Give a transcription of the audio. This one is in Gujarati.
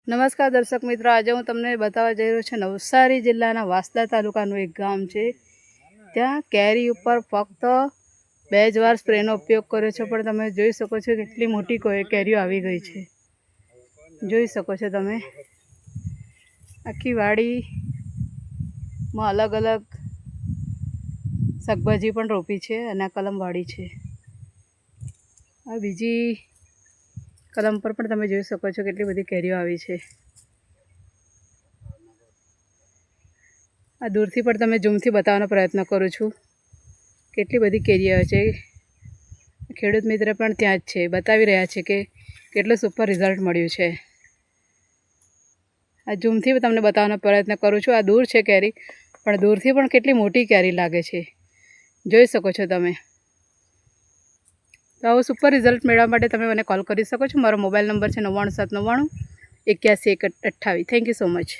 નમસ્કાર દર્શક મિત્રો, આજે હું તમને બતાવવા જઈ રહ્યો છું નવસારી જિલ્લાના વાંસદા તાલુકાનું એક ગામ છે. ત્યાં કેરી ઉપર ફક્ત 2 જ વાર સ્પ્રેનો ઉપયોગ કર્યો છે, પણ તમે જોઈ શકો છો કેટલી મોટી કેરીઓ આવી ગઈ છે. જોઈ શકો છો તમે આખી વાડીમાં અલગ અલગ શાકભાજી પણ રોપી છે અને આ કલમવાડી છે. આ બીજી કલમ પર પણ તમે જોઈ શકો છો કેટલી બધી કેરીઓ આવી છે. આ દૂરથી પણ તમે ઝૂમથી બતાવવાનો પ્રયત્ન કરું છું કેટલી બધી કેરીઓ આવે છે. ખેડૂત મિત્ર પણ ત્યાં જ છે, બતાવી રહ્યા છે કે કેટલું સુપર રિઝલ્ટ મળ્યું છે. આ ઝૂમથી તમને બતાવવાનો પ્રયત્ન કરું છું. આ દૂર છે કેરી, પણ દૂરથી પણ કેટલી મોટી કેરી લાગે છે, જોઈ શકો છો તમે. તો આવું સુપર રિઝલ્ટ મેળવવા માટે તમે મને કોલ કરી શકો છો. મારો મોબાઈલ નંબર છે 99 799 81 128. Thank you so much.